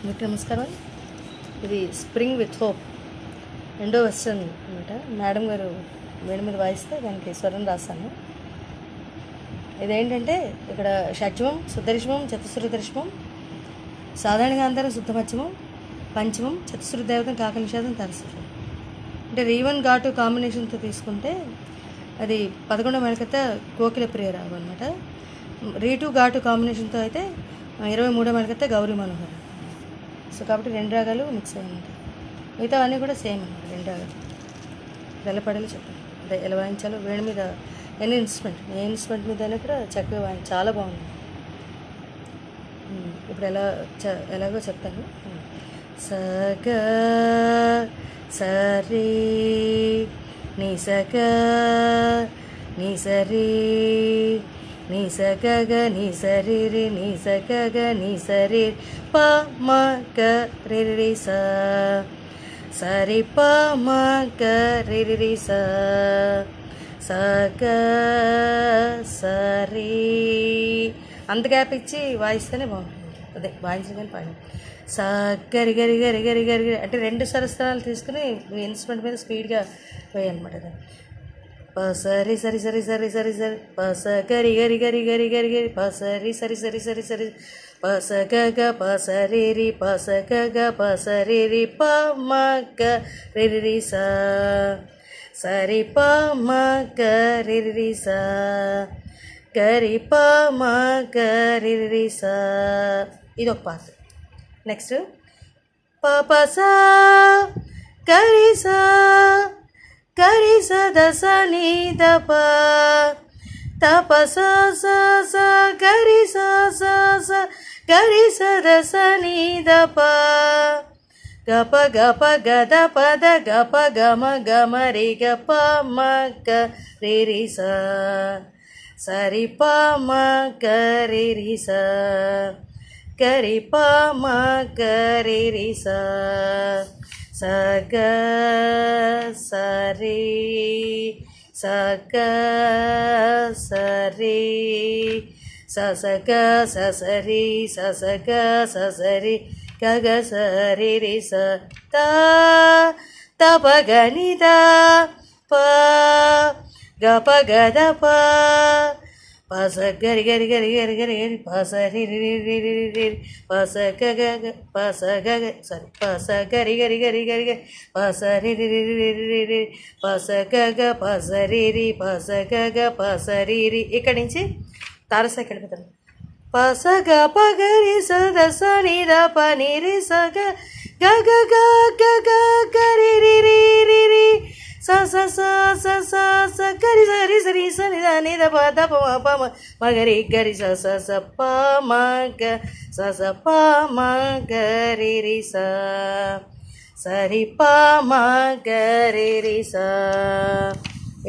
మీకు నమస్కారం. ఇది స్ప్రింగ్ విత్ హోప్ రెండో వెస్టర్న్ అనమాట. మేడం గారు వేడి మీద వాయిస్తే దానికి స్వరం రాస్తాను. ఇదేంటంటే ఇక్కడ షడ్జమం, శుద్ధరిషమం, చతుశ్రుతరిషమం, సాధారణంగా అందరం శుద్ధమధ్యమం, పంచమం, చతుశ్రుత దేవతం, కాకనిషాదం, తరస్వరం. అంటే రీవన్ ఘాటు కాంబినేషన్తో తీసుకుంటే అది 11వ మెళకత కోకిల ప్రియ రావు అనమాట. రీటు ఘాటు కాంబినేషన్తో అయితే 23వ మెళకత గౌరీ మనోహర్. సో కాబట్టి 2 రాగాలు మిక్స్ అయ్యి ఉంటాయి. మిగతా అన్నీ కూడా సేమ్ అన్నమాట. 2 రాగాలు ఎలా పడేలో చెప్పండి, అంటే ఎలా వాయించాలో. వేడి మీద ఏ ఇన్స్ట్రుమెంట్ మీద అయినా కూడా చక్కగా వాయించి చాలా బాగుంది. ఇప్పుడు ఎలాగో చెప్తాను. సగ సరి ని సగ ని సరి ని సగ ని సరి రి ని సగ ని సరి ప మ గ రి రి స సరి ప మ గ రి రి స సగ సరి అంత గ్యాప్ ఇచ్చి వాయిస్తేనే బాగుంటుంది. అదే వాయించగానే పాడి సా గరి గరి గరి గరి గరి గరి అంటే 2 స్వరస్థానాలు తీసుకుని ఇన్స్ట్రుమెంట్ మీద స్పీడ్గా వేయాలన్నమాట. పసరి సరి సరి సరి సరి సరి పస గరి గరి గరి గరి గరి గరి పసరి సరి సరి సరి సరి పస గ పసరి రి పస గ పసరి రి ప మ గ రి రి స సరి ప మ గ రి రి స గరి ప మ గ రి రి స. ఇది ఒక పాట. నెక్స్ట్ ప ప స గరి స గరి స ద స ని ద ప త ప స స స గరి స స స గరి స ద స ని ద ప గ ప గ ద ప ద గ ప గ మ రి గ ప మ గ రి రి స సరి ప మ గ రి రి స గరి ప మ గ రి రి స స గ సరి స గ సరి స స గ స సరి స స గ స సరి గ గ సరి రి స త త ప గ ని ద ప గ ప గ ద ప పస గరి గరి గరి గరి గరి గరి పస రి రి రి రి రి పస గ గ పస గ సారీ పస గరి గరి గరి గరి గరి పస రి రి రి రి రి రి పస గ గ పస రి రి పస గ గ పస రి రి. ఇక్కడి నుంచి తారసకి వెళ్ళిపోతాను. పస గ ప గరి స ద స ని ద ప ని రి స గ గ గ గ గ గ గ రి రి రి రి రి స స స స స స గరి సరి సరి స ని ద ని ద ప ద ప మ ప మ మ గరి గరి స స స ప మ గ స స ప మ గ రి రి స సరి ప మ గ రి రి స.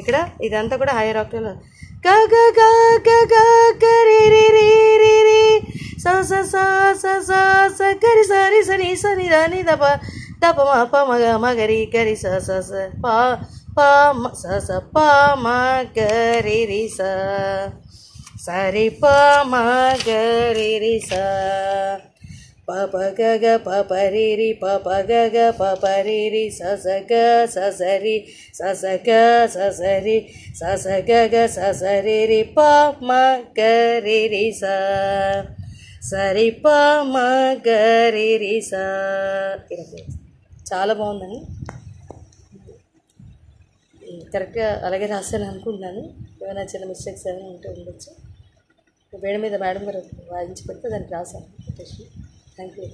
ఇక్కడ ఇదంతా కూడా హైయర్ ఆక్టేవ్. గ గ గ గ గ గ రి రి రి రి రి స స స స స స గరి సరి సరి స ని ద ని ద ప ద ప మ ప మ గ మ గరి గరి స స స ప ప మ స స ప మ గ రి రి స సరి ప మ గ రి రి స ప ప గ గ ప ప రి రి ప ప గ గ ప ప రి రి స స గ స స రి స స గ స స రి స స గ గ స స రి రి ప మ గ రి రి స సరి ప మ గ రి రి స. చాలా బాగుందని కరెక్ట్గా అలాగే రాశాను అనుకుంటున్నాను. ఏమైనా చిన్న మిస్టేక్స్ ఏమైనా ఉంటే ఉండొచ్చు. వేడి మీద మేడం గారు వాయించి పెడితే దానికి రాశాను. Thank you.